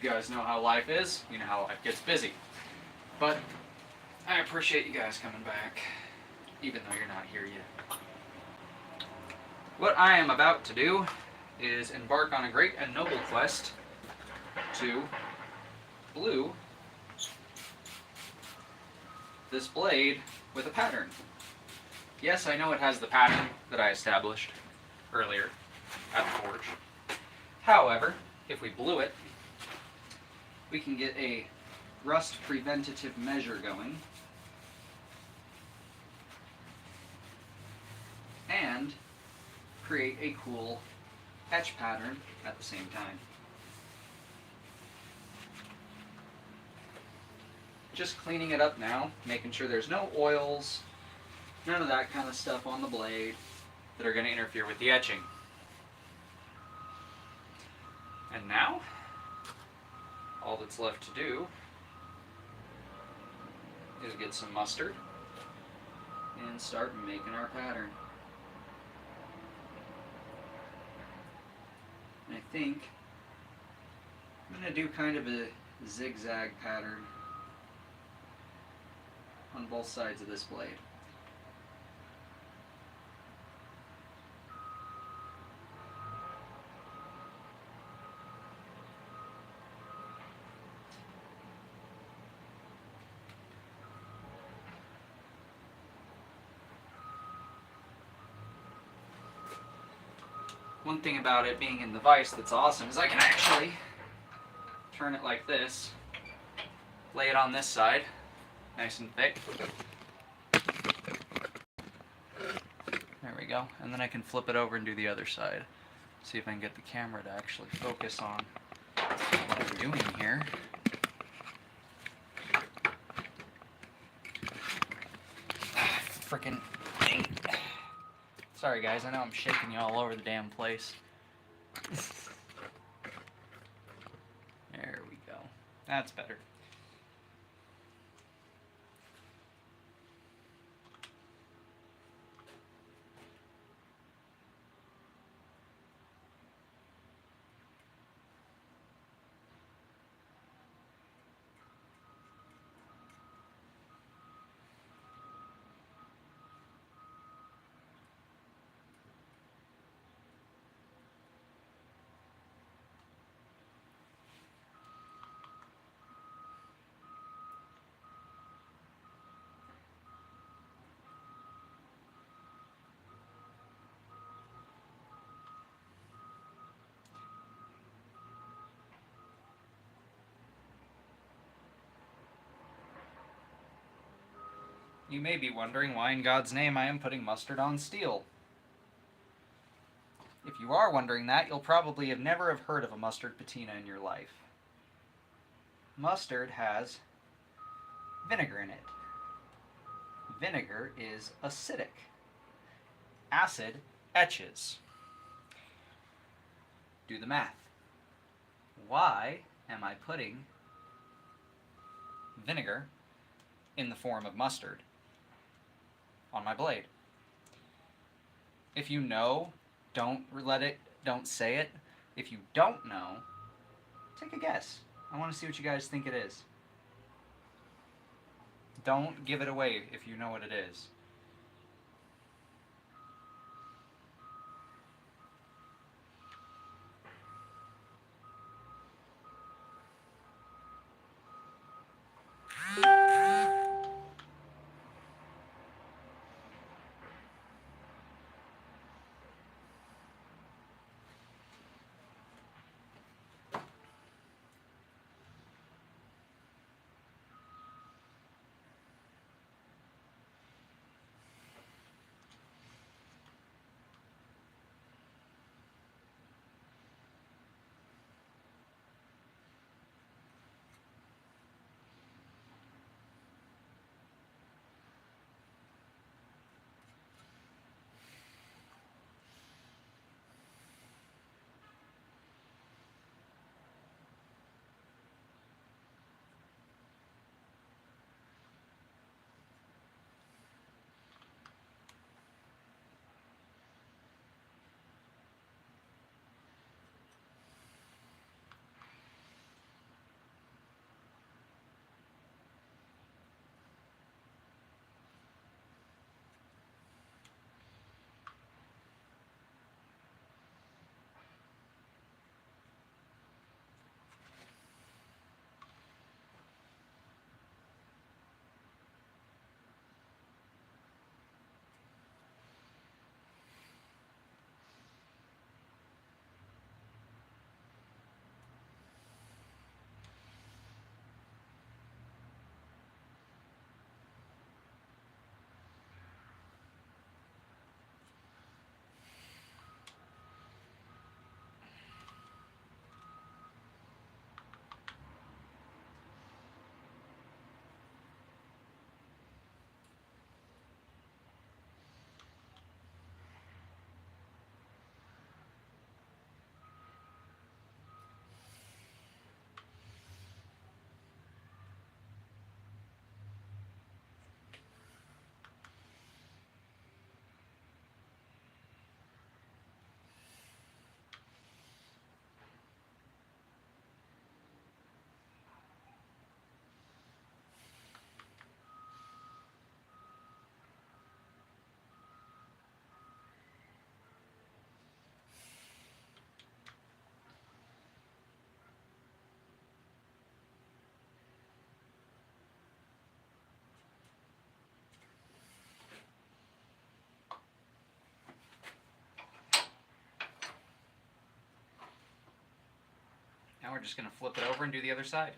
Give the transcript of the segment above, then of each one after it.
You guys know how life is. You know how life gets busy. But I appreciate you guys coming back, even though you're not here yet. What I am about to do is embark on a great and noble quest to glue this blade with a pattern. Yes, I know it has the pattern that I established earlier at the forge. However, if we glue it, we can get a rust preventative measure going and create a cool etch pattern at the same time. Just cleaning it up now, making sure there's no oils, none of that kind of stuff on the blade that are going to interfere with the etching. And now, all that's left to do is get some mustard and start making our pattern. And I think I'm going to do kind of a zigzag pattern on both sides of this blade. One thing about it being in the vise that's awesome is I can actually turn it like this, lay it on this side, nice and thick. There we go. And then I can flip it over and do the other side. See if I can get the camera to actually focus on what I'm doing here. Frickin' thing. Sorry guys, I know I'm shaking you all over the damn place. There we go. That's better. You may be wondering why in God's name I am putting mustard on steel. If you are wondering that, you'll probably never have heard of a mustard patina in your life. Mustard has vinegar in it. Vinegar is acidic. Acid etches. Do the math. Why am I putting vinegar in the form of mustard on my blade? If you know, don't say it. If you don't know, take a guess. I want to see what you guys think it is. Don't give it away if you know what it is. Now we're just going to flip it over and do the other side.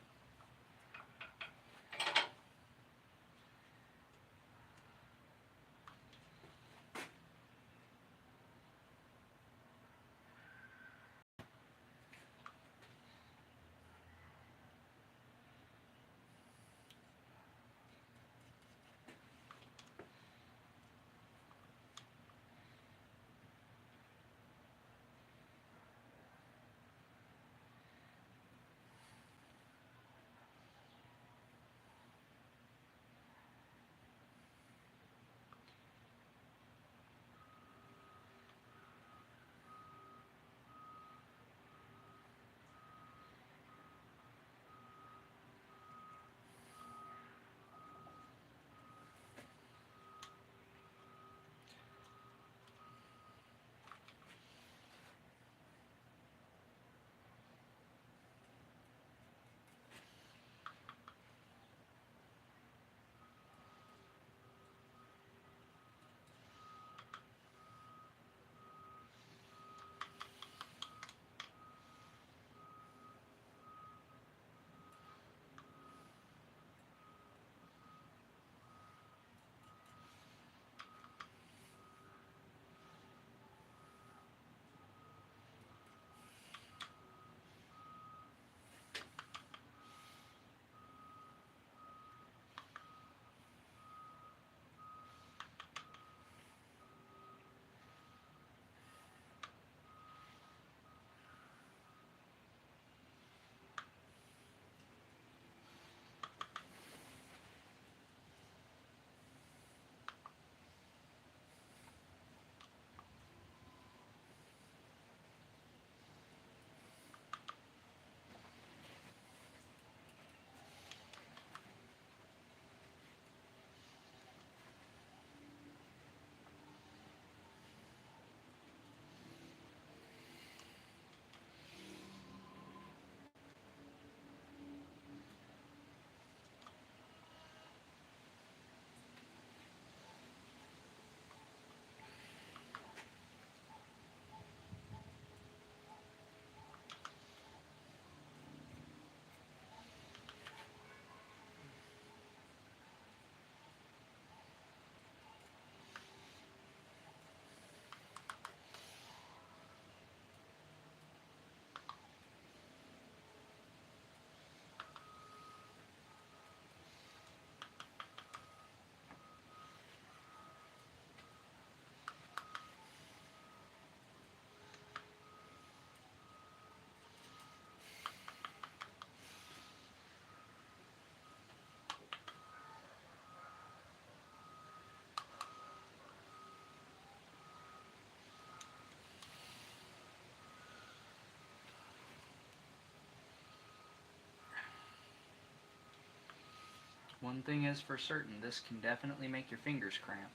One thing is for certain, this can definitely make your fingers cramp.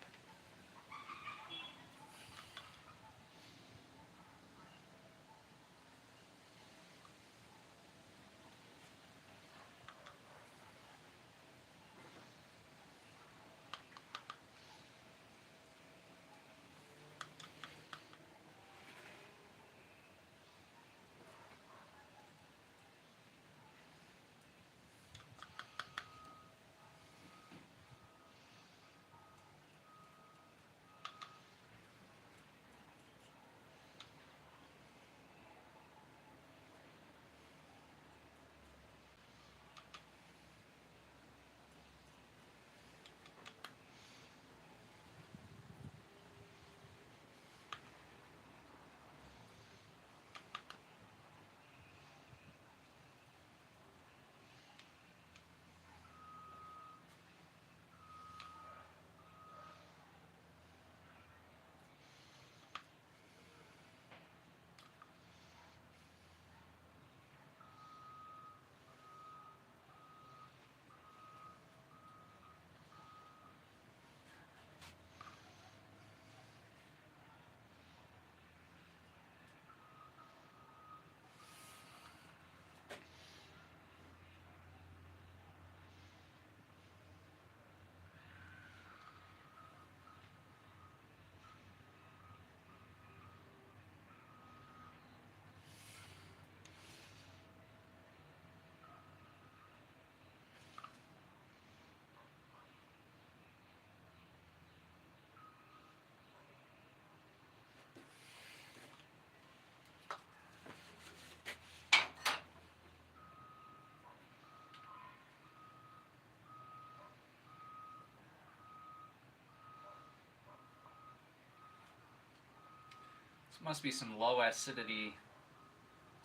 This must be some low acidity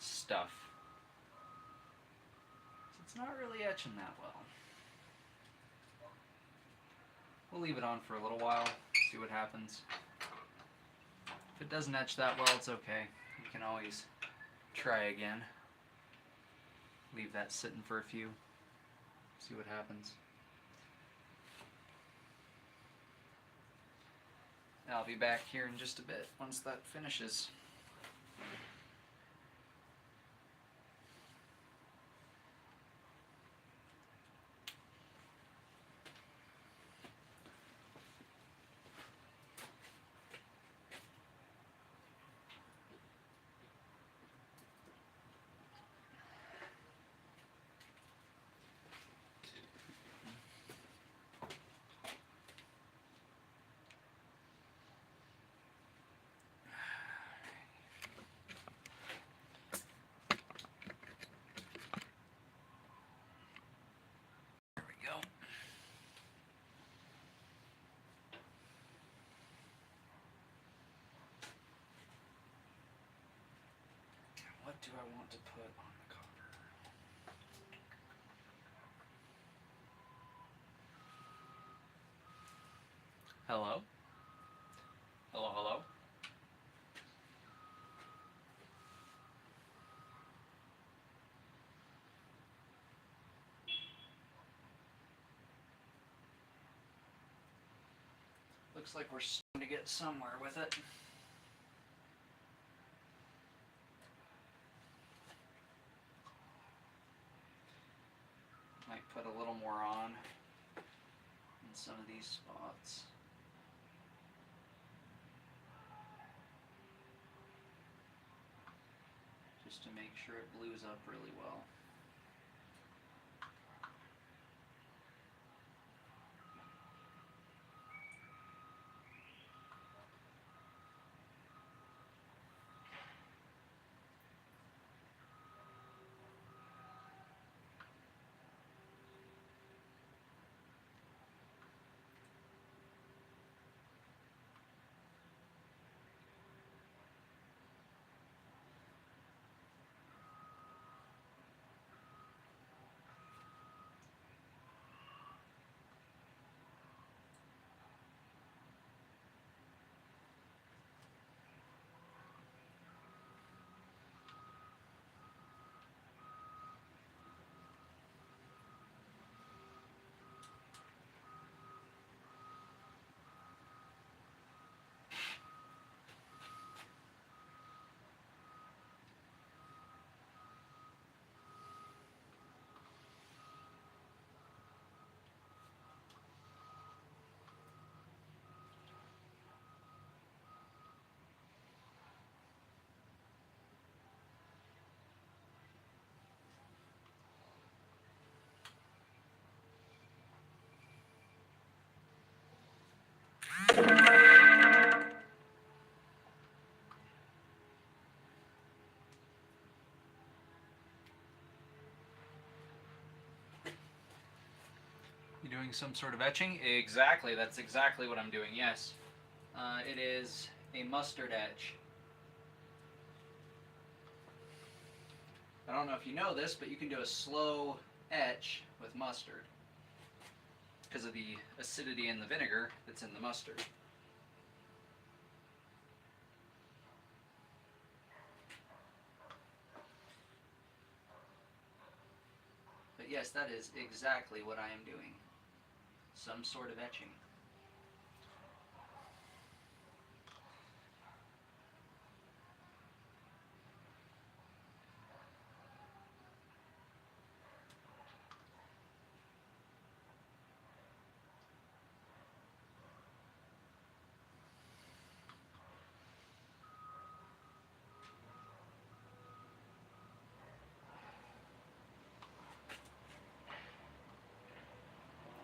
stuff. It's not really etching that well. We'll leave it on for a little while, see what happens. If it doesn't etch that well, it's okay. You can always try again. Leave that sitting for a few, see what happens. I'll be back here in just a bit once that finishes. What do I want to put on the copper? Hello? Hello, hello? Looks like we're starting to get somewhere with it. Might put a little more on in some of these spots. Just to make sure it blues up really well. You doing some sort of etching? Exactly, that's exactly what I'm doing, yes. It is a mustard etch. I don't know if you know this, but you can do a slow etch with mustard because of the acidity in the vinegar that's in the mustard. But yes, that is exactly what I am doing. Some sort of etching.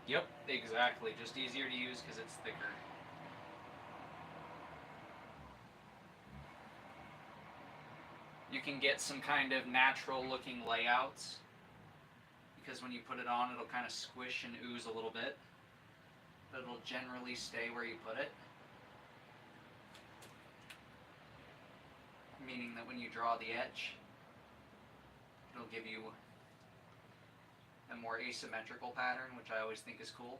Yep, exactly. Just easier to use because it's thicker. You can get some kind of natural looking layouts because when you put it on, it'll kind of squish and ooze a little bit, but it'll generally stay where you put it. meaning that when you draw the etch, it'll give you a more asymmetrical pattern, which I always think is cool.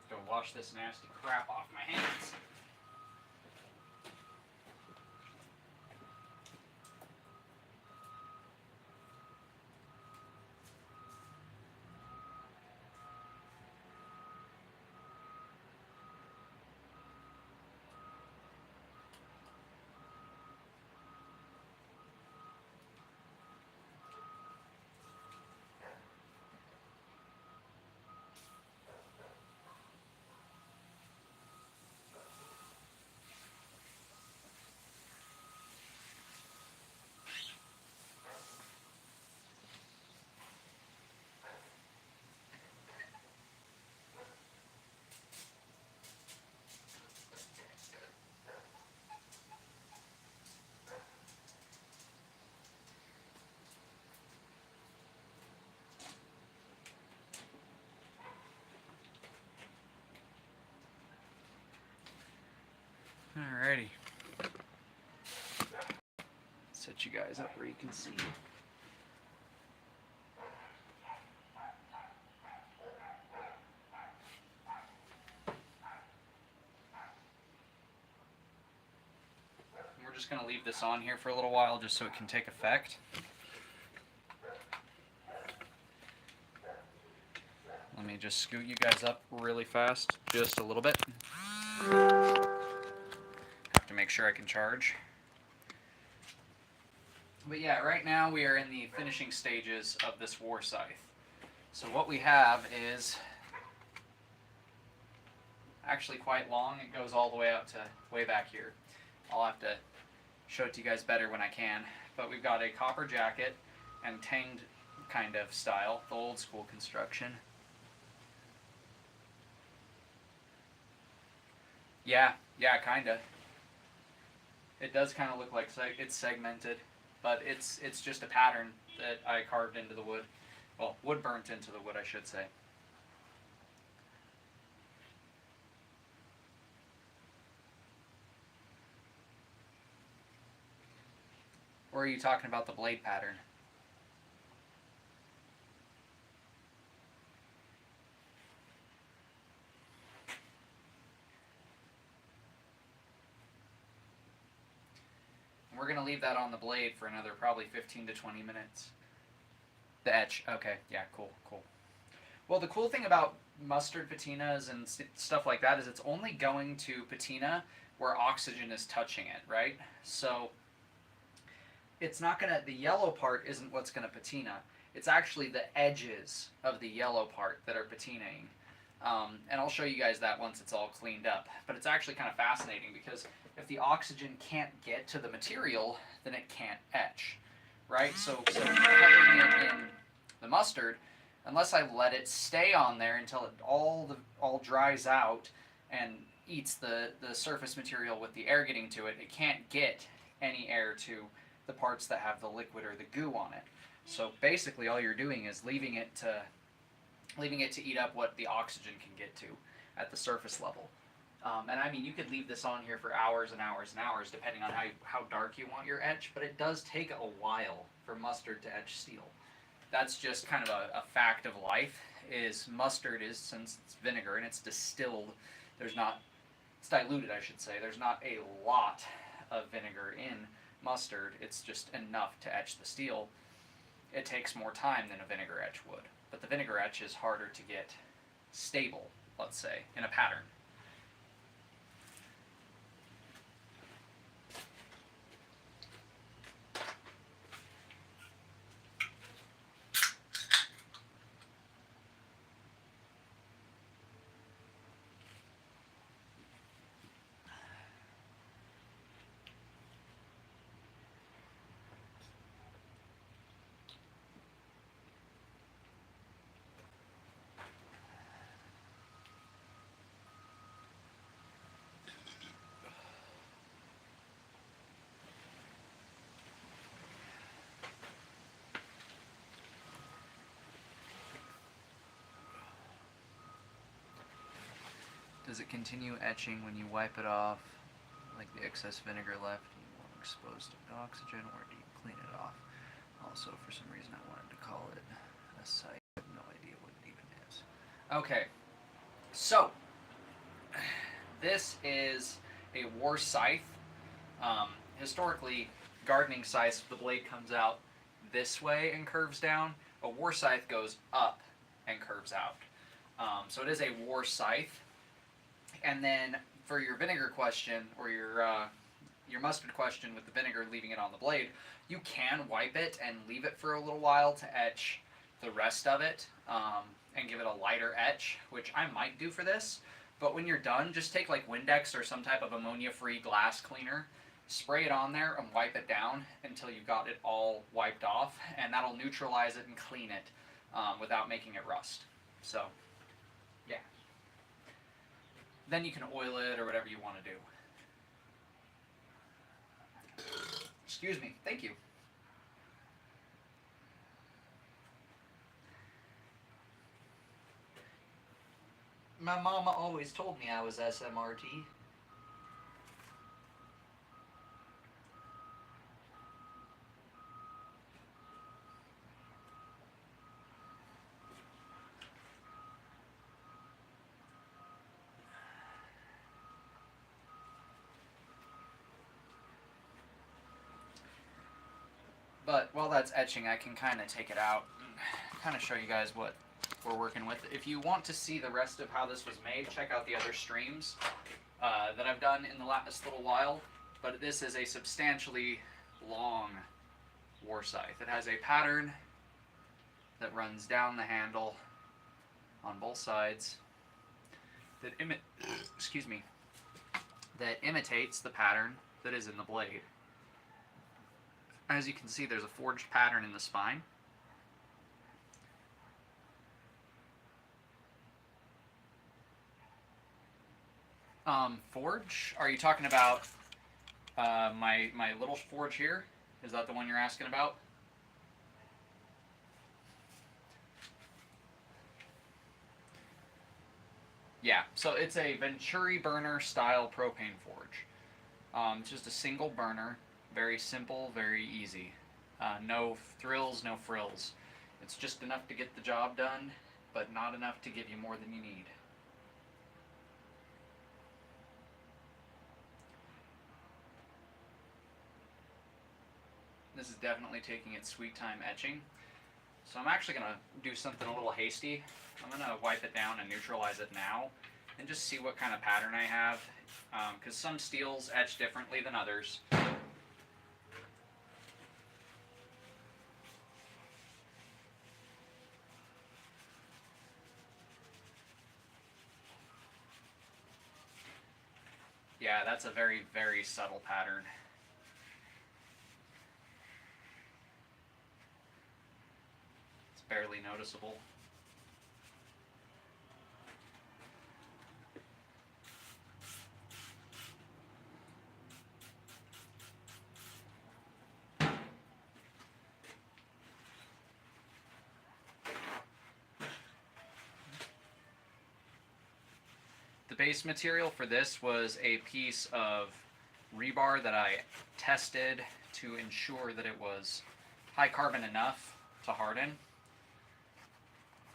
Go wash this nasty crap off my hands. Alrighty. Set you guys up where you can see. We're just going to leave this on here for a little while just so it can take effect. Let me just scoot you guys up really fast, just a little bit. Have to make sure I can charge. But yeah, right now we are in the finishing stages of this warscythe. So what we have is actually quite long. It goes all the way out to way back here. I'll have to show it to you guys better when I can. But we've got a copper jacket and tanged kind of style, the old school construction. Yeah, kinda. It does kind of look like it's segmented, but it's just a pattern that I carved into the wood. Well, wood burnt into the wood, I should say. Or are you talking about the blade pattern? We're going to leave that on the blade for another probably 15 to 20 minutes. The etch. Okay, yeah, cool. Well, the cool thing about mustard patinas and stuff like that is it's only going to patina where oxygen is touching it, right? So it's not going to, the yellow part isn't what's going to patina. It's actually the edges of the yellow part that are patinaing. And I'll show you guys that once it's all cleaned up. But it's actually kind of fascinating because if the oxygen can't get to the material, then it can't etch, right? So covering it in the mustard, unless I let it stay on there until it all dries out and eats the surface material with the air getting to it, it can't get any air to the parts that have the liquid or the goo on it. So basically all you're doing is leaving it to eat up what the oxygen can get to at the surface level. And I mean, you could leave this on here for hours and hours and hours, depending on how dark you want your etch, but it does take a while for mustard to etch steel. That's just kind of a fact of life. is mustard is, since it's vinegar and it's distilled, it's diluted, I should say. There's not a lot of vinegar in mustard. It's just enough to etch the steel. It takes more time than a vinegar etch would. But the vinegar etch is harder to get stable, let's say, in a pattern. Does it continue etching when you wipe it off, like the excess vinegar left and you won't expose to oxygen, or do you clean it off? Also, for some reason I wanted to call it a scythe. I have no idea what it even is. Okay, so this is a warscythe. Historically, gardening scythes, the blade comes out this way and curves down. A warscythe goes up and curves out. So it is a warscythe. And then for your vinegar question, or your mustard question with the vinegar, leaving it on the blade, you can wipe it and leave it for a little while to etch the rest of it, and give it a lighter etch, which I might do for this. But when you're done, just take like Windex or some type of ammonia-free glass cleaner, spray it on there and wipe it down until you got it all wiped off, and that'll neutralize it and clean it without making it rust. So, yeah. Then you can oil it or whatever you want to do. Excuse me. Thank you. My mama always told me I was SMRT. But while that's etching, I can kind of take it out and kind of show you guys what we're working with. If you want to see the rest of how this was made, check out the other streams that I've done in the last little while. But this is a substantially long warscythe. It has a pattern that runs down the handle on both sides that that imitates the pattern that is in the blade. As you can see, there's a forged pattern in the spine. Forge? Are you talking about my little forge here? Is that the one you're asking about? Yeah, so it's a Venturi burner style propane forge. It's just a single burner, very simple, very easy. No thrills, no frills. It's just enough to get the job done, but not enough to give you more than you need. This is definitely taking its sweet time etching. So I'm actually going to do something a little hasty. I'm going to wipe it down and neutralize it now and just see what kind of pattern I have, because some steels etch differently than others. Yeah, that's a very, very subtle pattern. It's barely noticeable. The base material for this was a piece of rebar that I tested to ensure that it was high carbon enough to harden.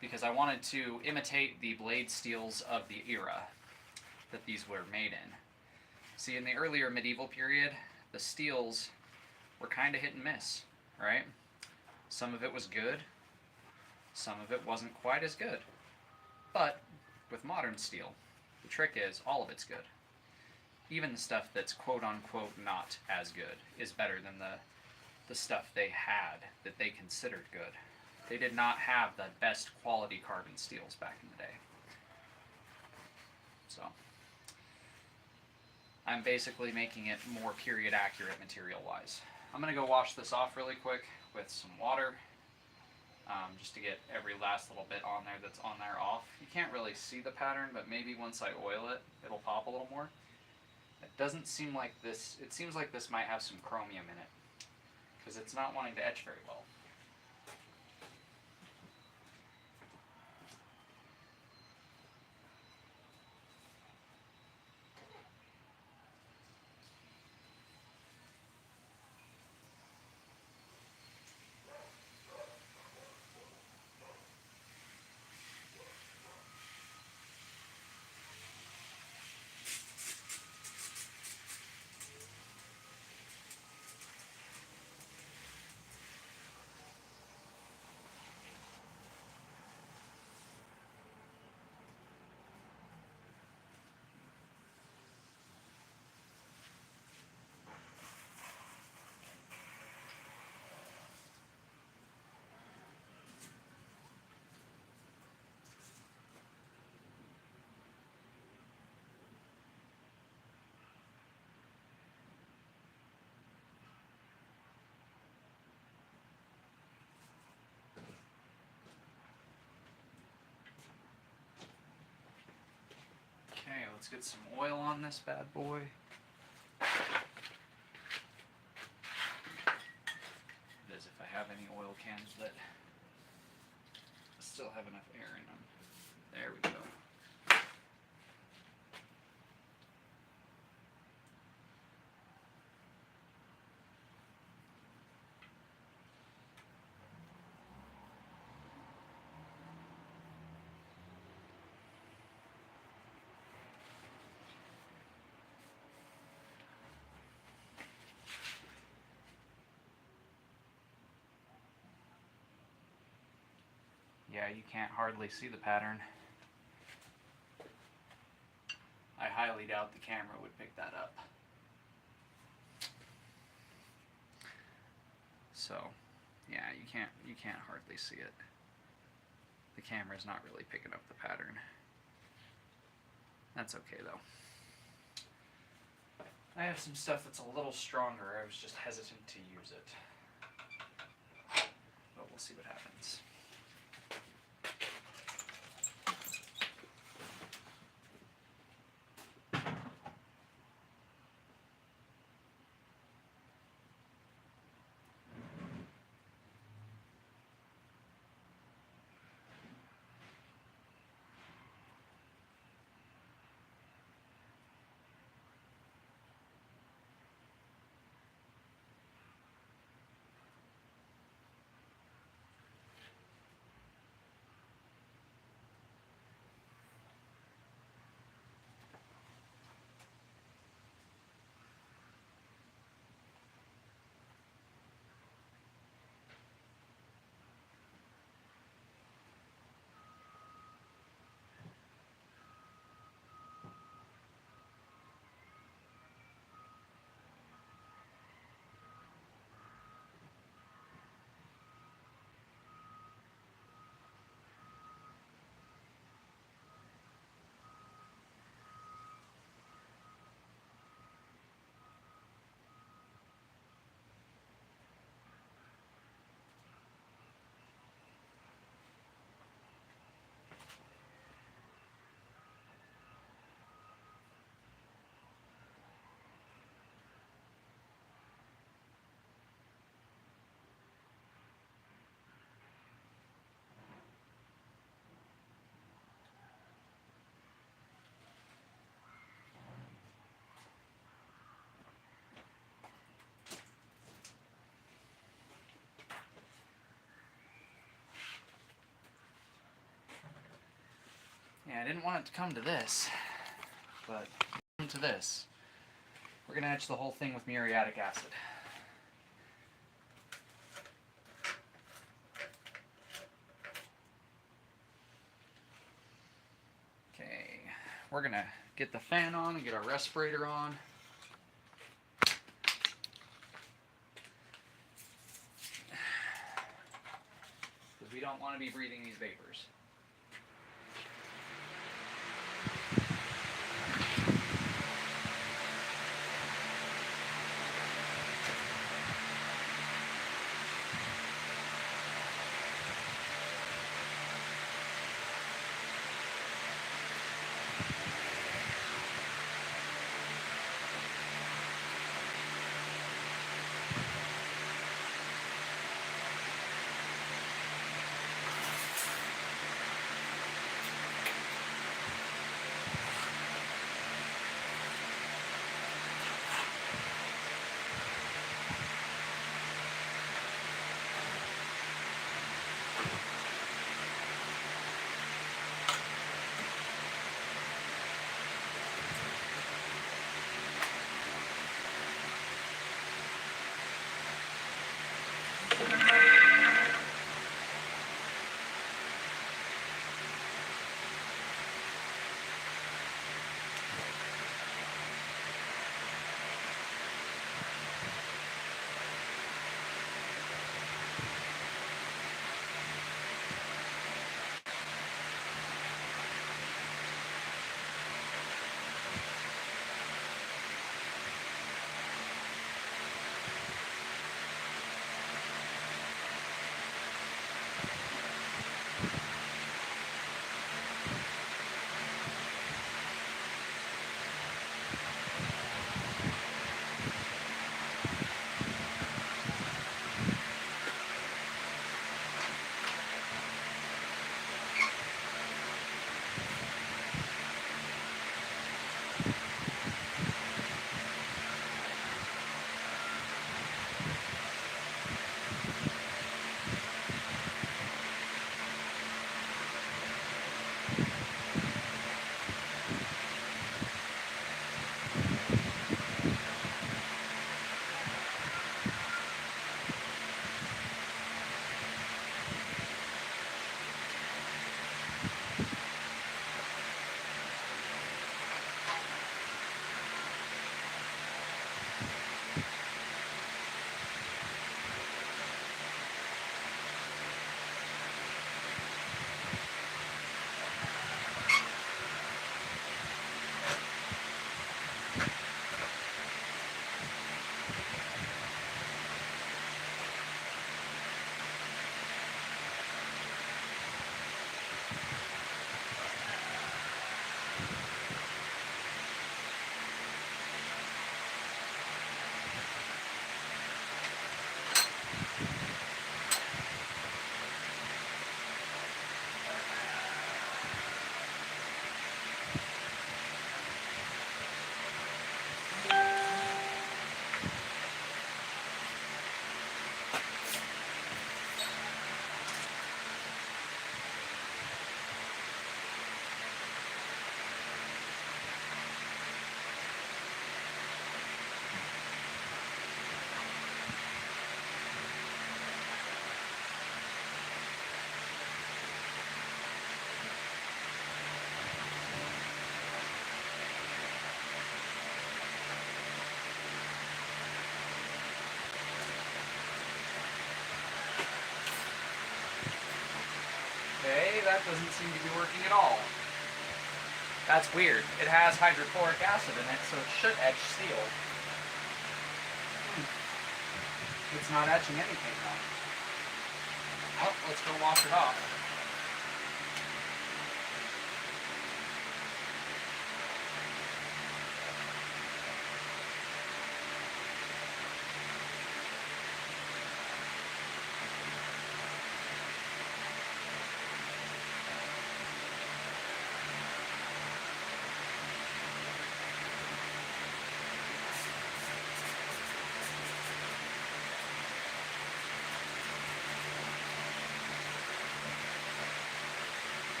because I wanted to imitate the blade steels of the era that these were made in. See, in the earlier medieval period, the steels were kind of hit and miss, right? Some of it was good, some of it wasn't quite as good. But with modern steel, the trick is all of it's good. Even the stuff that's quote-unquote not as good is better than the stuff they had that they considered good. They did not have the best quality carbon steels back in the day. So I'm basically making it more period accurate material-wise. I'm going to go wash this off really quick with some water, just to get every last little bit on there that's on there off. You can't really see the pattern, but maybe once I oil it, it'll pop a little more. It doesn't seem like this, it seems like this might have some chromium in it, because it's not wanting to etch very well. Okay, let's get some oil on this bad boy. That is, if I have any oil cans that still have enough air in them. There we go. Yeah, you can't hardly see the pattern. I highly doubt the camera would pick that up. So, yeah, you can't hardly see it. The camera's not really picking up the pattern. That's okay though. I have some stuff that's a little stronger. I was just hesitant to use it. But we'll see what happens. I didn't want it to come to this, but come to this. We're going to etch the whole thing with muriatic acid. Okay, we're going to get the fan on and get our respirator on. Because we don't want to be breathing these vapors. Okay, that doesn't seem to be working at all. That's weird. It has hydrochloric acid in it, so it should etch steel. It's not etching anything though. Well, let's go wash it off.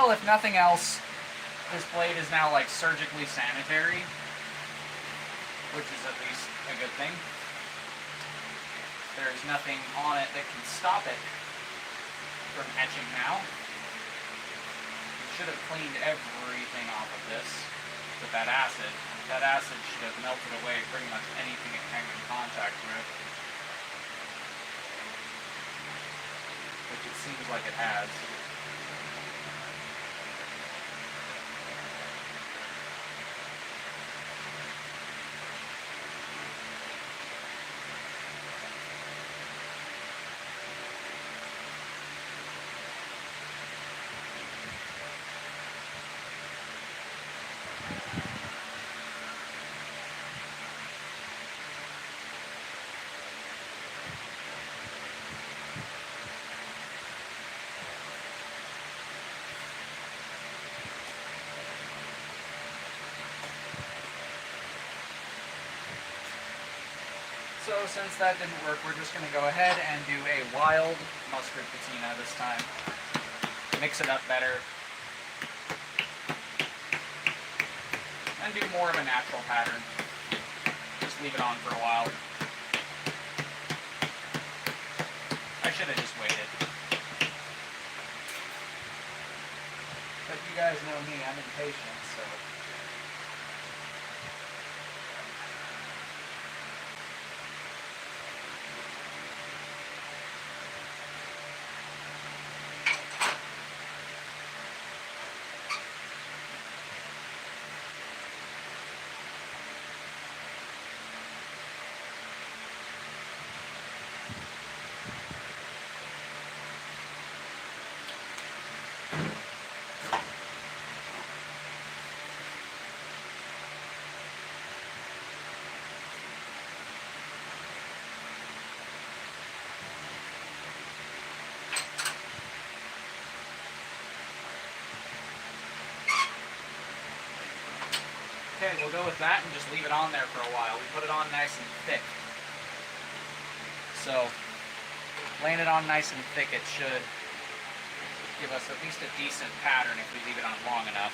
Well, if nothing else, this blade is now like surgically sanitary, which is at least a good thing. There's nothing on it that can stop it from etching now. We should have cleaned everything off of this with that acid. That acid should have melted away pretty much anything it came in contact with, which it seems like it has. So since that didn't work, we're just going to go ahead and do a wild mustard patina this time. Mix it up better. And do more of a natural pattern. Just leave it on for a while. I should have just waited. But you guys know me, I'm impatient, so... Okay, we'll go with that and just leave it on there for a while. We put it on nice and thick. So, laying it on nice and thick, it should give us at least a decent pattern if we leave it on long enough.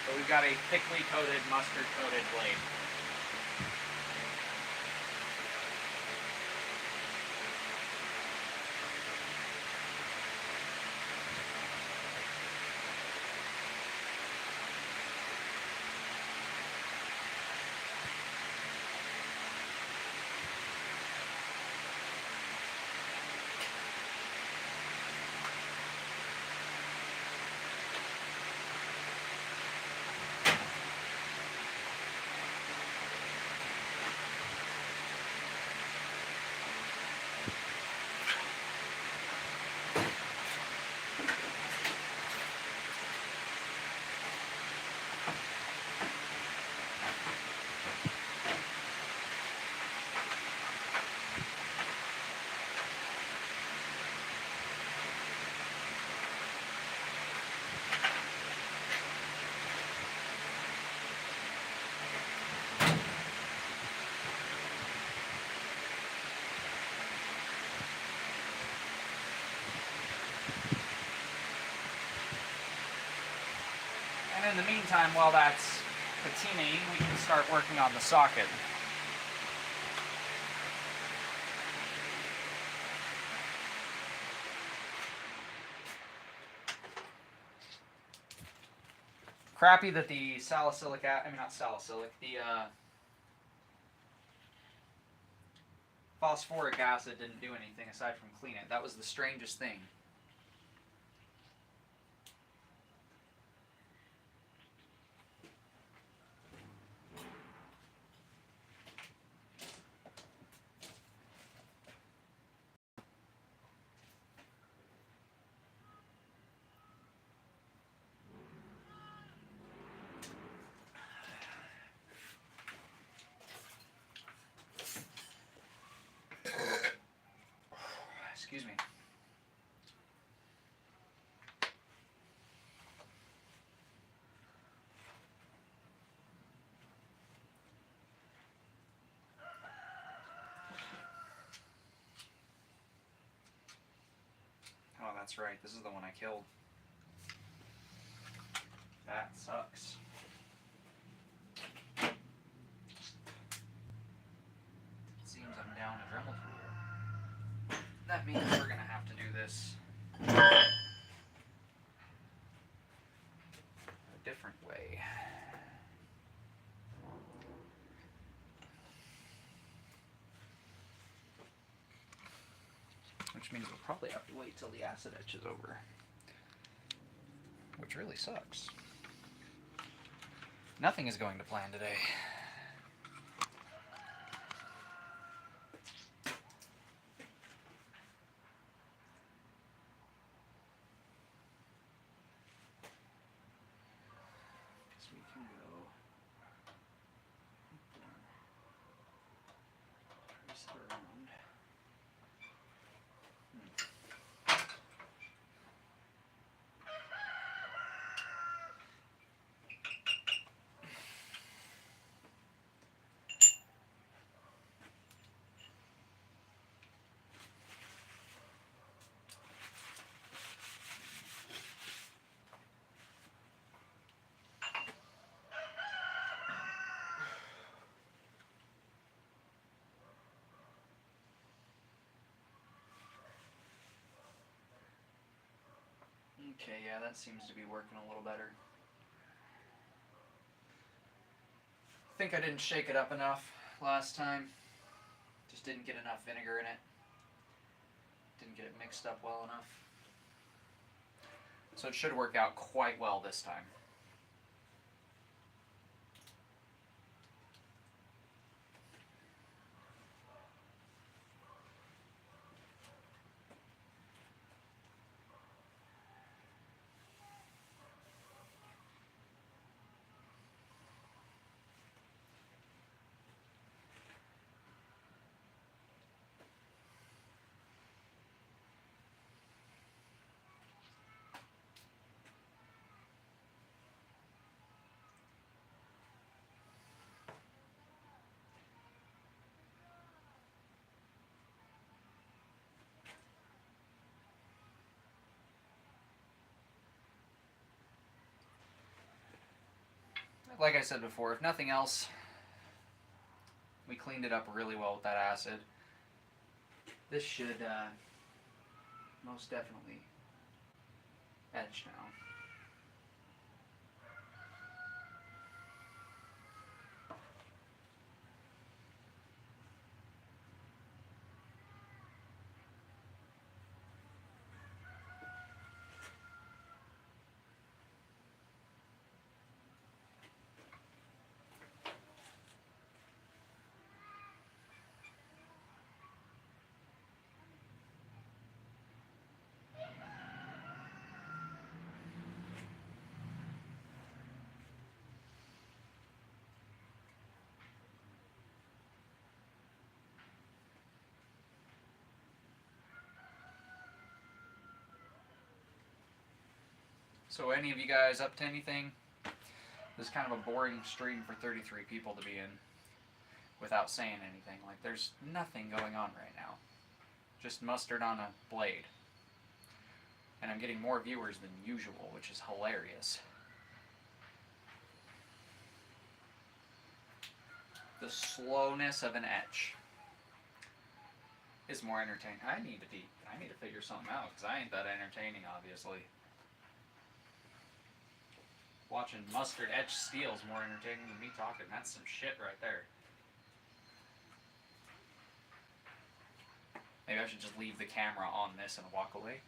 So we've got a thickly coated, mustard coated blade. In the meantime, while that's patinaing, we can start working on the socket. Crappy that the salicylic acid, I mean not salicylic, the phosphoric acid didn't do anything aside from clean it. That was the strangest thing. Excuse me. that's right. This is the one I killed. That sucks. It seems I'm down a Dremel tool. That means we're going to have to do this a different way. Which means we'll probably have to wait till the acid etch is over. Which really sucks. Nothing is going to plan today. Guess we can go. Trace it around. Okay, yeah, that seems to be working a little better. I think I didn't shake it up enough last time. Just didn't get enough vinegar in it. Didn't get it mixed up well enough. So it should work out quite well this time. Like I said before, if nothing else, we cleaned it up really well with that acid. This should most definitely etch now. So any of you guys up to anything? This is kind of a boring stream for 33 people to be in without saying anything. Like, there's nothing going on right now. Just mustard on a blade. And I'm getting more viewers than usual, which is hilarious. The slowness of an etch is more entertaining. I need to figure something out, because I ain't that entertaining, obviously. Watching mustard etch steel is more entertaining than me talking. That's some shit right there. Maybe I should just leave the camera on this and walk away.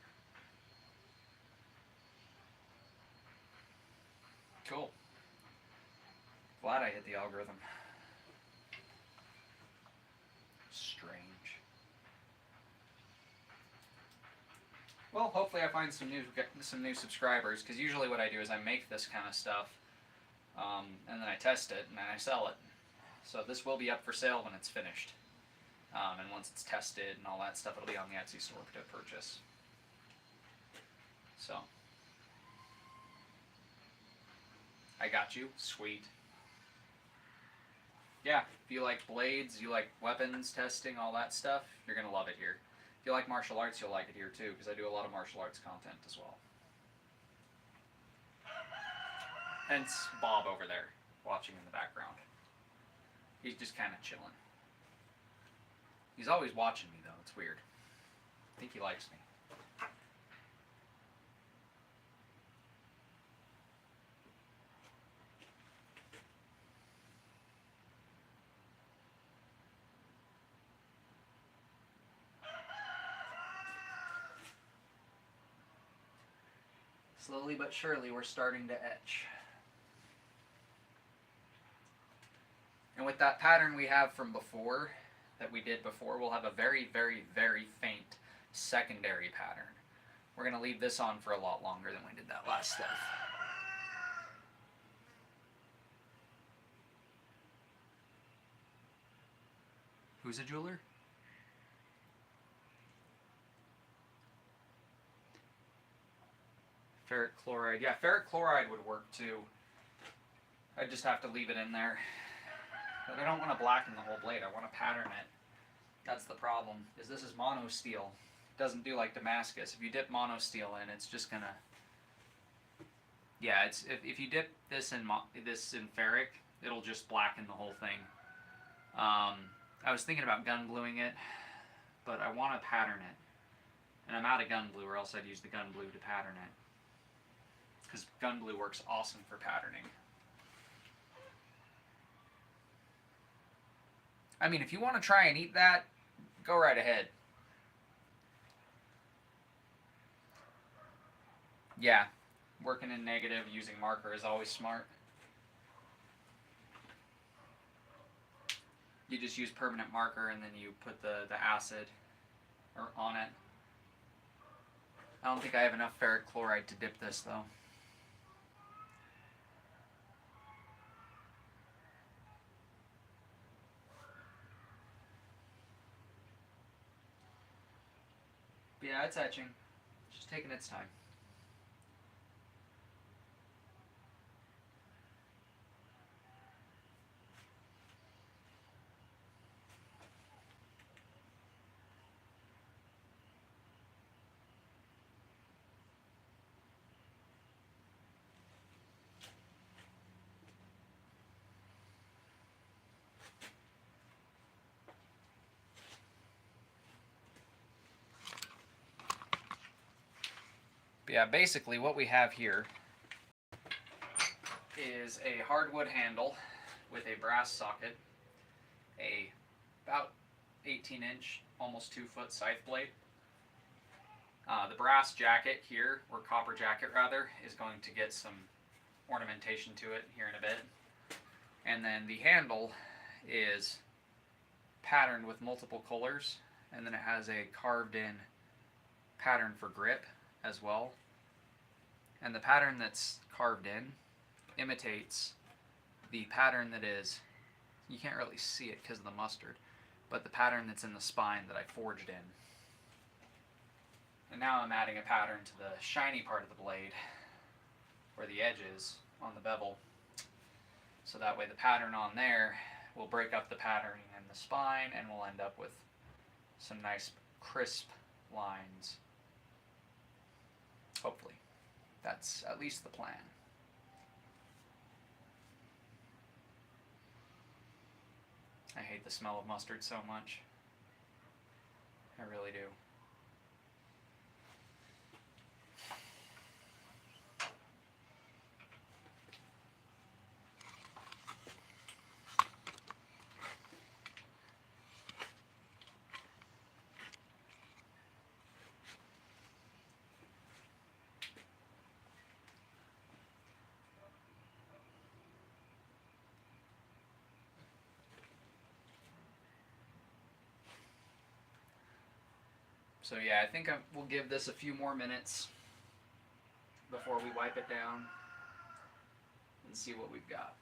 Cool. Glad I hit the algorithm. Strange. Well, hopefully I find some new subscribers, because usually what I do is I make this kind of stuff, and then I test it, and then I sell it. So this will be up for sale when it's finished. And once it's tested and all that stuff, it'll be on the Etsy store to purchase. So. I got you. Sweet. Yeah, if you like blades, you like weapons testing, all that stuff, you're going to love it here. If you like martial arts, you'll like it here too, because I do a lot of martial arts content as well. Hence Bob over there, watching in the background. He's just kind of chilling. He's always watching me though, it's weird. I think he likes me. Slowly but surely we're starting to etch. And with that pattern we have from before, that we did before, we'll have a very, very, very faint secondary pattern. We're going to leave this on for a lot longer than we did that last stuff. Who's a jeweler? Ferric chloride. Yeah, ferric chloride would work too. I'd just have to leave it in there. But I don't want to blacken the whole blade. I want to pattern it. That's the problem, is this is mono steel. It doesn't do like Damascus. If you dip mono steel in, it's just gonna... Yeah, it's if you dip this in ferric, it'll just blacken the whole thing. I was thinking about gun bluing it, but I want to pattern it. And I'm out of gun blue, or else I'd use the gun blue to pattern it. Because gun blue works awesome for patterning. I mean, if you want to try and eat that, go right ahead. Yeah, working in negative using marker is always smart. You just use permanent marker and then you put the acid on it. I don't think I have enough ferric chloride to dip this though. But yeah, it's etching. It's just taking its time. But yeah, basically what we have here is a hardwood handle with a brass socket, a about 18-inch, almost 2-foot scythe blade. The brass jacket here, or copper jacket rather, is going to get some ornamentation to it here in a bit. And then the handle is patterned with multiple colors, and then it has a carved in pattern for grip as well. And the pattern that's carved in imitates the pattern that is, you can't really see it because of the mustard, but the pattern that's in the spine that I forged in. And now I'm adding a pattern to the shiny part of the blade where the edge is on the bevel, so that way the pattern on there will break up the patterning in the spine and we'll end up with some nice crisp lines. Hopefully. That's at least the plan. I hate the smell of mustard so much. I really do. So yeah, I think we'll give this a few more minutes before we wipe it down and see what we've got.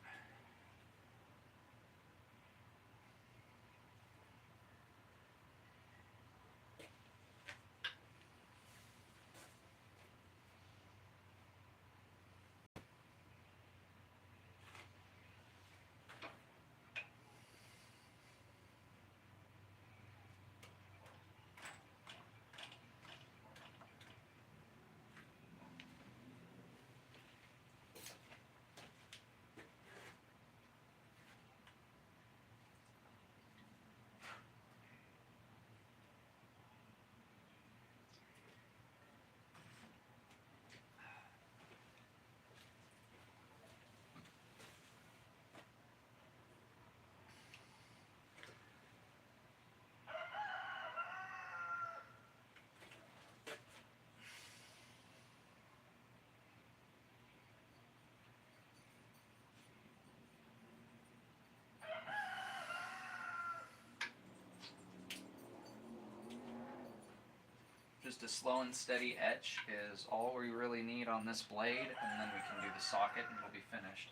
just a slow and steady etch is all we really need on this blade, and then we can do the socket and we'll be finished.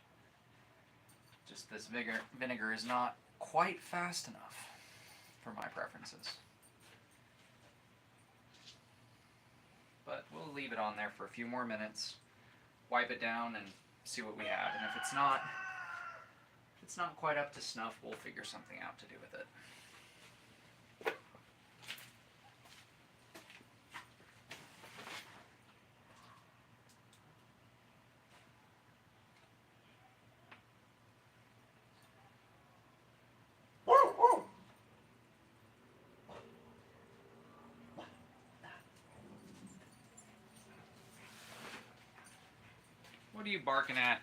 Just this vinegar is not quite fast enough for my preferences. But we'll leave it on there for a few more minutes, wipe it down, and see what we have. And if it's not quite up to snuff, we'll figure something out to do with it. What are you barking at?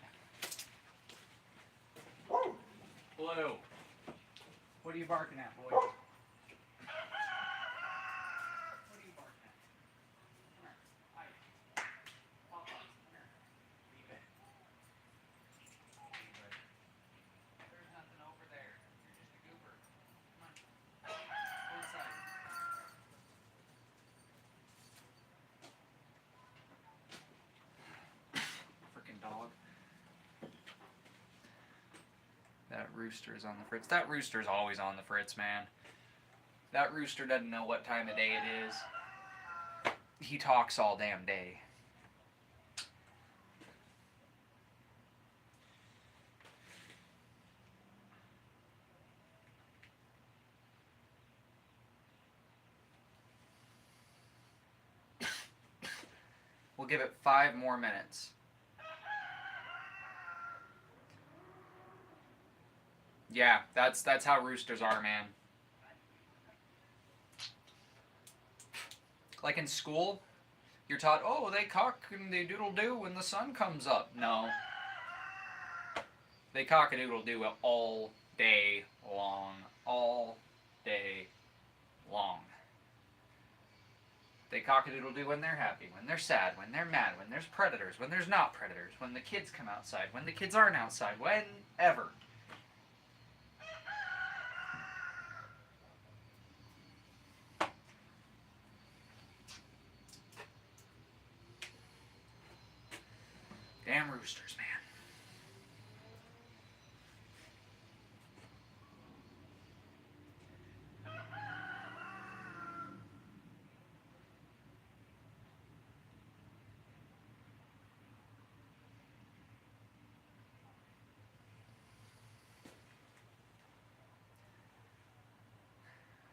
Blue. What are you barking at, boy? What are you barking at? Come here. Hi. Pop up. Come here. Leave it. Leave it. There's nothing over there. You're just a goober. Come on. Go inside. Freaking dog. That rooster is on the fritz. That rooster's always on the fritz, man. That rooster doesn't know what time of day it is. He talks all damn day. We'll give it 5 more minutes. Yeah, that's how roosters are, man. Like in school, you're taught, oh, they cock and they doodle-doo when the sun comes up. No. They cock-a-doodle-doo all day long. All day long. They cock-a-doodle-doo when they're happy, when they're sad, when they're mad, when there's predators, when there's not predators, when the kids come outside, when the kids aren't outside, whenever. Damn roosters, man.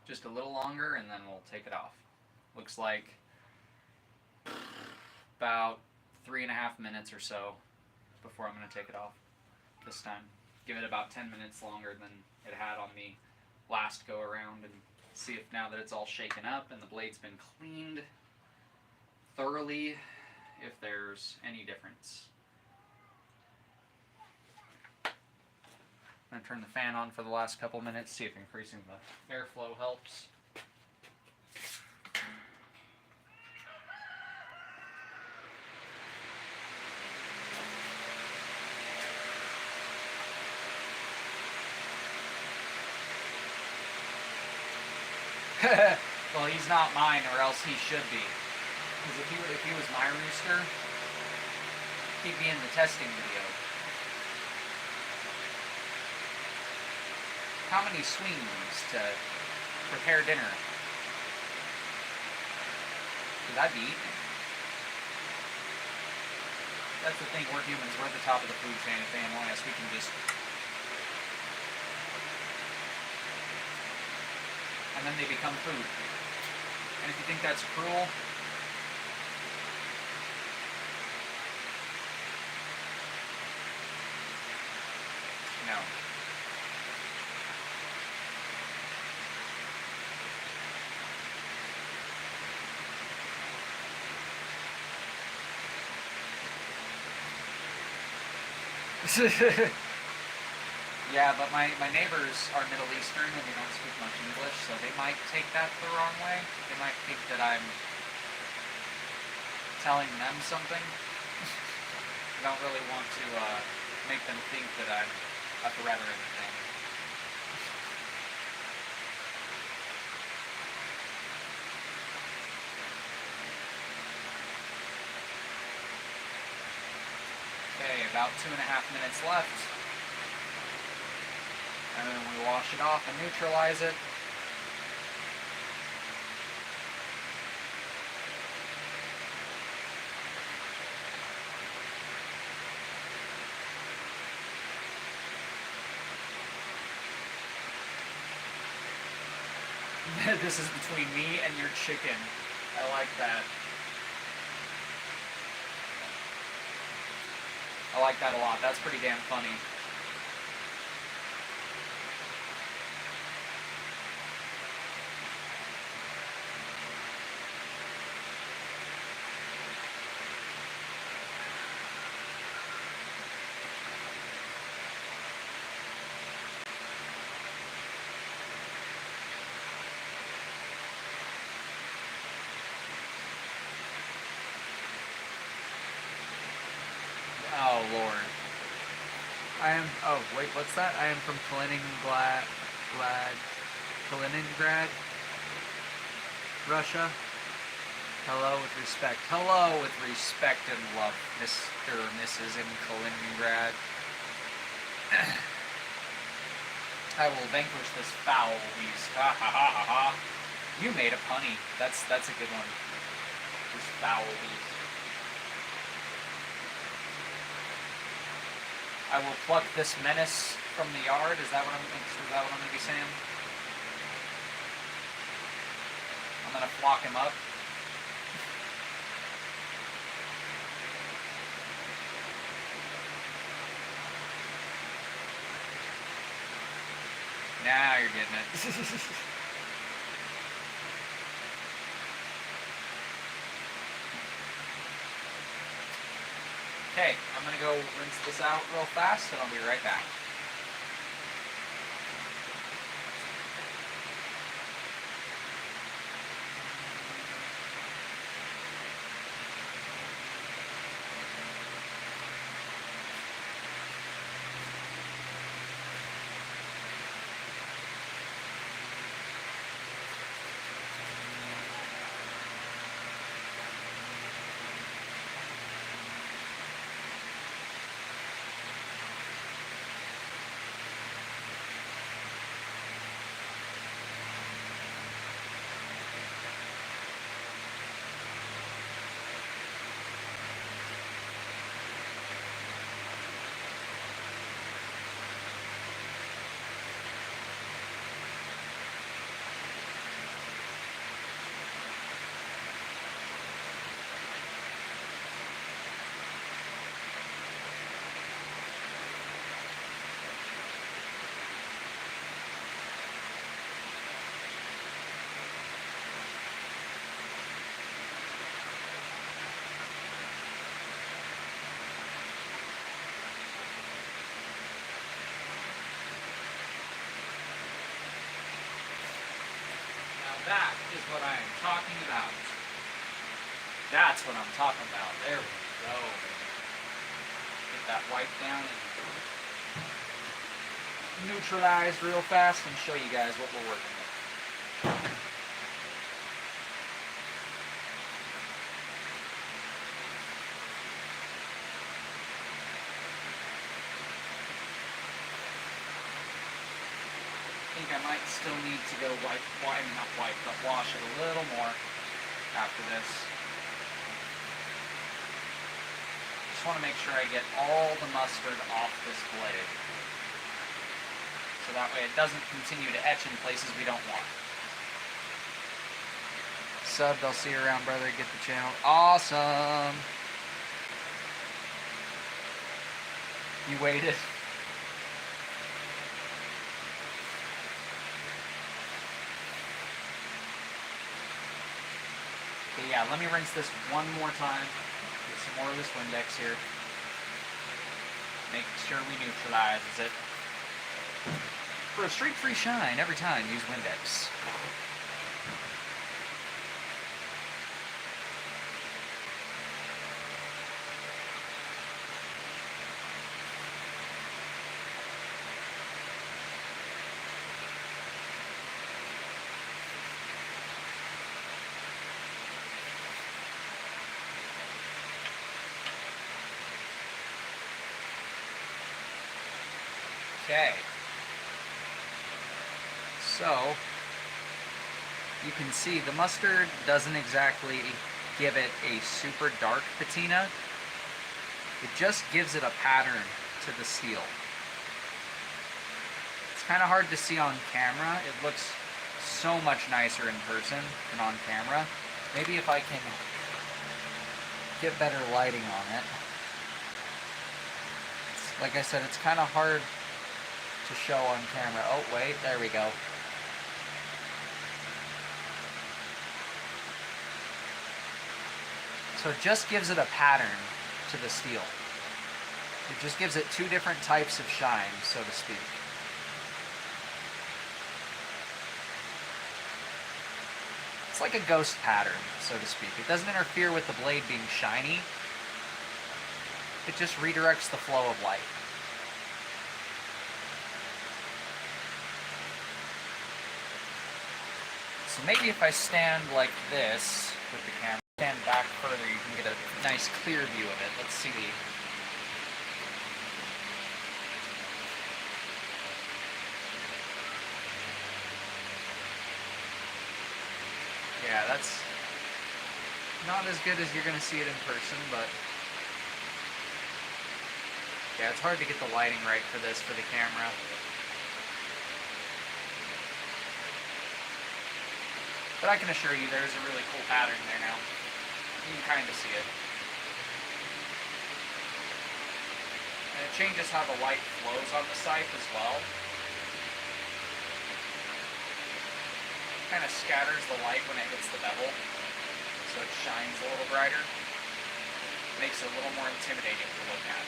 Just a little longer and then we'll take it off. Looks like about 3.5 minutes or so before I'm going to take it off this time. Give it about 10 minutes longer than it had on the last go around, and see if now that it's all shaken up and the blade's been cleaned thoroughly, if there's any difference. I'm going to turn the fan on for the last couple minutes, see if increasing the airflow helps. Well, he's not mine, or else he should be. Because if he was my rooster, he'd be in the testing video. How many swings to prepare dinner? Because I'd be eating. That's the thing, we're humans, we're at the top of the food chain. If they annoy us, we can just... and then they become food. And if you think that's cruel, no. Yeah, but my neighbors are Middle Eastern and they don't speak much English, so they might take that the wrong way. They might think that I'm telling them something. I don't really want to make them think that I'm a threat or anything. about 2.5 minutes left. And then we wash it off and neutralize it. This is between me and your chicken. I like that. I like that a lot. That's pretty damn funny. Oh, Lord. I am... Oh, wait, what's that? I am from Kaliningrad, Russia. Hello with respect. Hello with respect and love, Mr. or Mrs. in Kaliningrad. I will vanquish this foul beast. Ha ha ha ha ha. You made a punny. That's a good one. This foul beast. I will pluck this menace from the yard. Is that what I'm going to be saying? I'm going to flock him up. Now you're getting it. Okay, I'm going to go rinse this out real fast, and I'll be right back. That is what I am talking about. That's what I'm talking about. There we go. Get that wipe down and neutralize real fast and show you guys what we're working with. I think I might still need to go wash it a little more after this. Just want to make sure I get all the mustard off this blade. So that way it doesn't continue to etch in places we don't want. Subbed, I'll see you around, brother. Get the channel. Awesome! You waited. Okay, yeah, let me rinse this one more time. Get some more of this Windex here. Make sure we neutralize it. For a streak-free shine, every time use Windex. Okay. So, you can see the mustard doesn't exactly give it a super dark patina. It just gives it a pattern to the steel. It's kind of hard to see on camera. It looks so much nicer in person than on camera. Maybe if I can get better lighting on it. Like I said, it's kind of hard to show on camera. Oh, wait, there we go. So it just gives it a pattern to the steel. It just gives it two different types of shine, so to speak. It's like a ghost pattern, so to speak. It doesn't interfere with the blade being shiny. It just redirects the flow of light. So maybe if I stand like this with the camera, stand back further, you can get a nice clear view of it. Let's see. Yeah, that's not as good as you're going to see it in person, but yeah, it's hard to get the lighting right for this for the camera. But I can assure you there's a really cool pattern there now. You can kind of see it. And it changes how the light flows on the scythe as well. Kind of scatters the light when it hits the bevel, so it shines a little brighter. Makes it a little more intimidating to look at.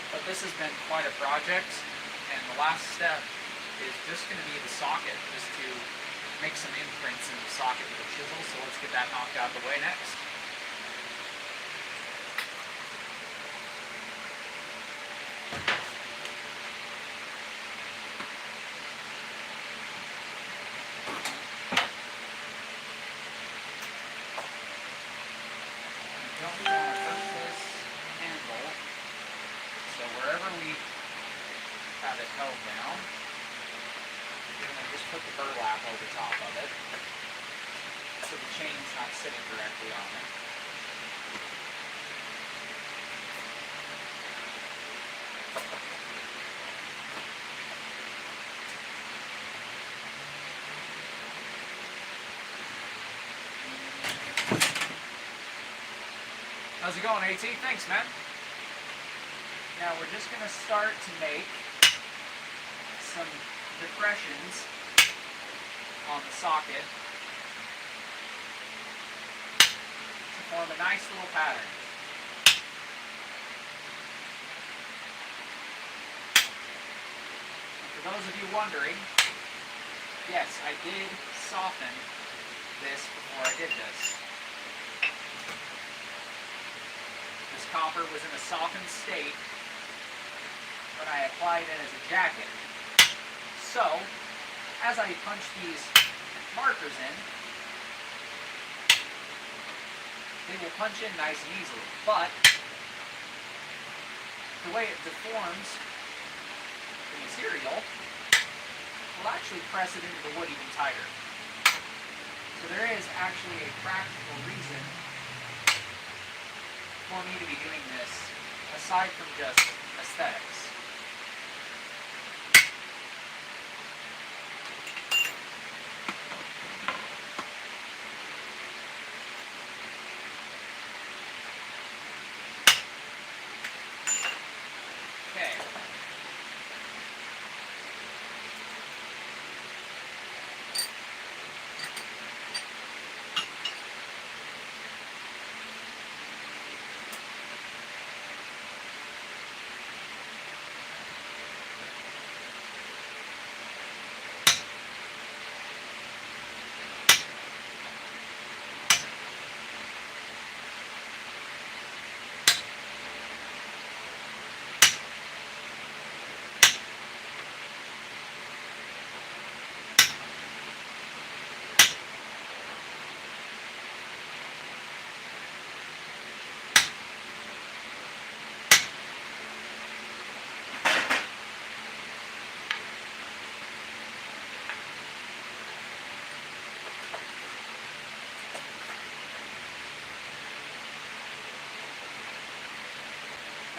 But this has been quite a project, and the last step is just going to be the socket, just to make some imprints in the socket with a chisel, so let's get that knocked out of the way next. Don't want to hurt this handle, so wherever we have it held down, we're going to just put the burlap over top of it, so the chain's not sitting directly on it. How's it going, AT? Thanks, man. Now we're just going to start to make some depressions on the socket to form a nice little pattern. And for those of you wondering, yes, I did soften this before I did this. This copper was in a softened state when I applied it as a jacket. So, as I punch these markers in, they will punch in nice and easily. But the way it deforms the material will actually press it into the wood even tighter. So there is actually a practical reason for me to be doing this, aside from just aesthetics. Okay.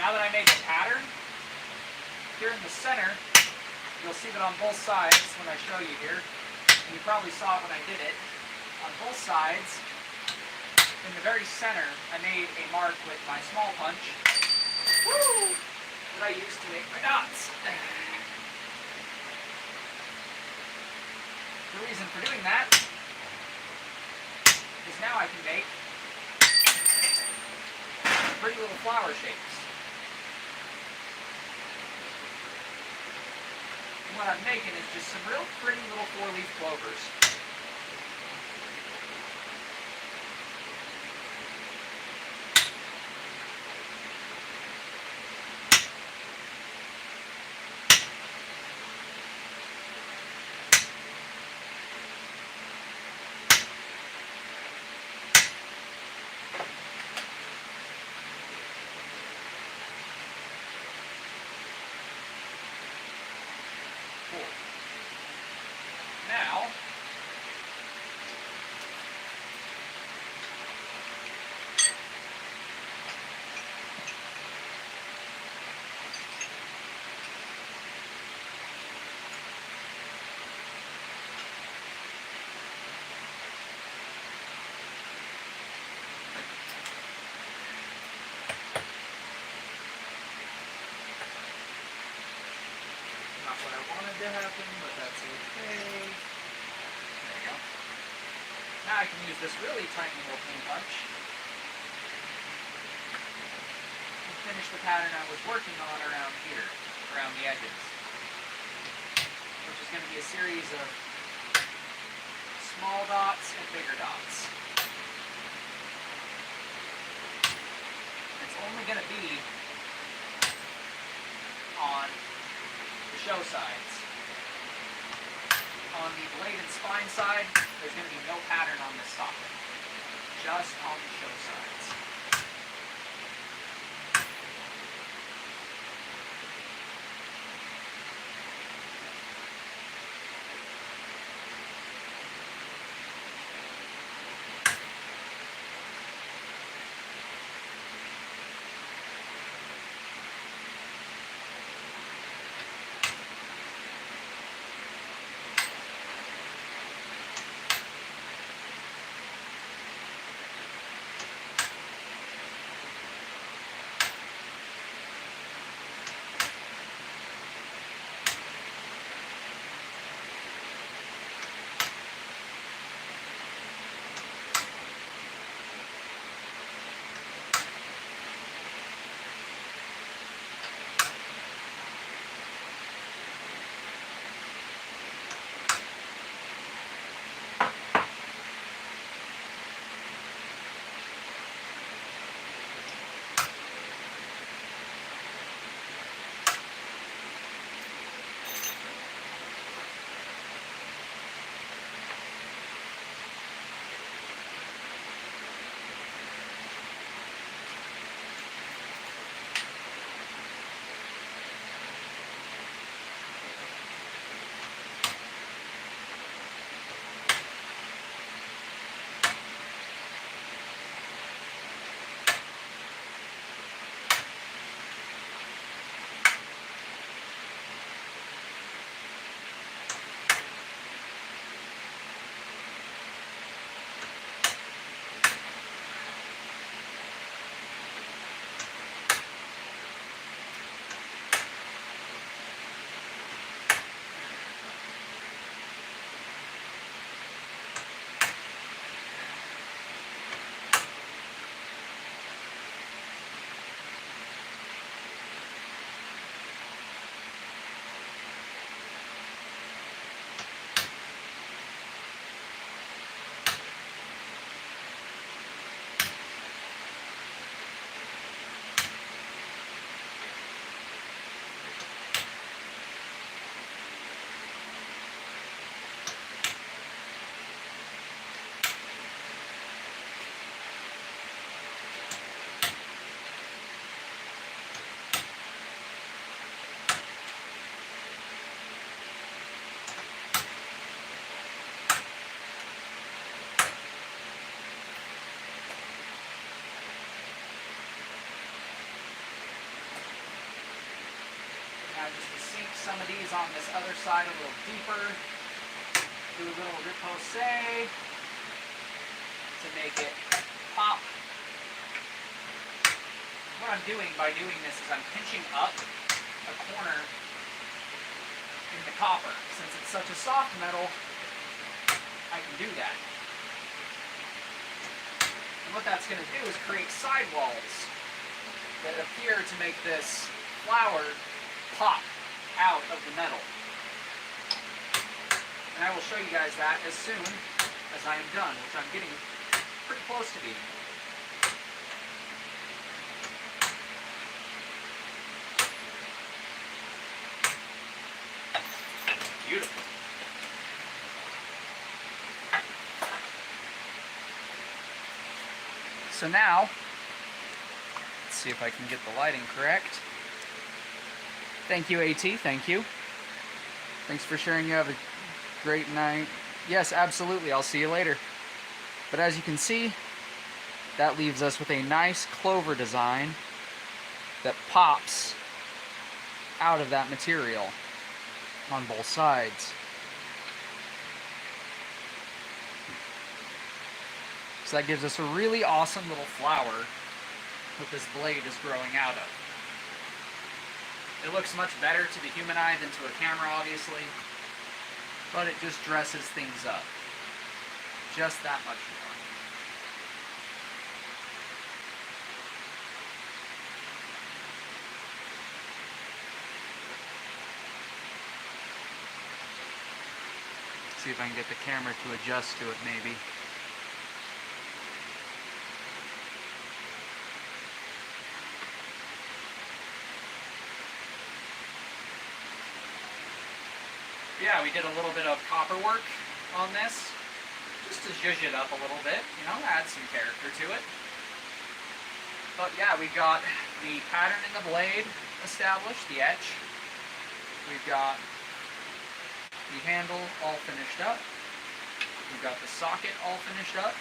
Now that I made the pattern, here in the center, you'll see that on both sides when I show you here, and you probably saw it when I did it, on both sides, in the very center, I made a mark with my small punch that I used to make my dots. The reason for doing that is now I can make pretty little flower shapes. And what I'm making is just some real pretty little 4-leaf clovers. Now, not what I wanted to happen, but that's okay. There you go. Now I can use this really tiny little pin punch and finish the pattern I was working on around here, around the edges, which is going to be a series of small dots and bigger dots. It's only going to be on the show sides. On the blade and spine side, there's going to be no pattern on this socket, just on the show sides. Now just to sink some of these on this other side a little deeper. Do a little repousse to make it pop. What I'm doing by doing this is I'm pinching up a corner in the copper. Since it's such a soft metal, I can do that. And what that's going to do is create sidewalls that appear to make this flower pop out of the metal. And I will show you guys that as soon as I am done, which I'm getting pretty close to being. Beautiful. So now, let's see if I can get the lighting correct. Thank you, AT. Thank you. Thanks for sharing. You have a great night. Yes, absolutely. I'll see you later. But as you can see, that leaves us with a nice clover design that pops out of that material on both sides. So that gives us a really awesome little flower that this blade is growing out of. It looks much better to the human eye than to a camera, obviously, but it just dresses things up just that much more. See if I can get the camera to adjust to it, maybe. Yeah, we did a little bit of copper work on this, just to zhuzh it up a little bit, you know, add some character to it. But yeah, we got the pattern in the blade established, the etch. We've got the handle all finished up. We've got the socket all finished up.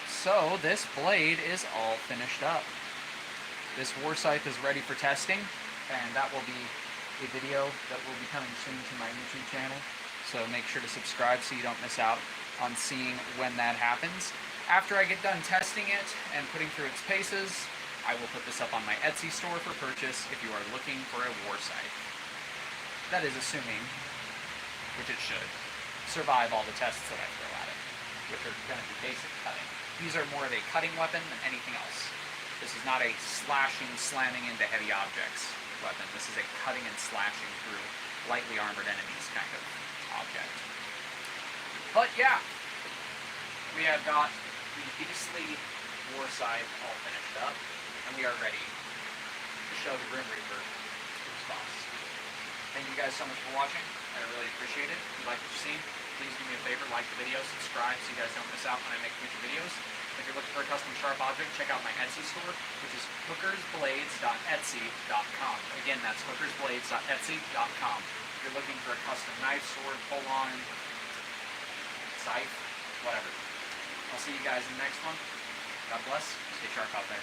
So this blade is all finished up. This warscythe is ready for testing, and that will be a video that will be coming soon to my YouTube channel. So make sure to subscribe so you don't miss out on seeing when that happens. After I get done testing it and putting through its paces, I will put this up on my Etsy store for purchase if you are looking for a warscythe. That is assuming, which it should, survive all the tests that I throw at it, which are going to be basic cutting. These are more of a cutting weapon than anything else. This is not a slashing, slamming into heavy objects weapon. This is a cutting and slashing through lightly armored enemies kind of object. But yeah, we have got the beastly warscythe all finished up, and we are ready to show the Grim Reaper to his boss. Thank you guys so much for watching. I really appreciate it. If you like what you've seen, please do me a favor, like the video, subscribe so you guys don't miss out when I make future videos. If you're looking for a custom sharp object, check out my Etsy store, which is hookersblades.etsy.com. Again, that's hookersblades.etsy.com. If you're looking for a custom knife, sword, pull-on, scythe, whatever. I'll see you guys in the next one. God bless. Stay sharp out there.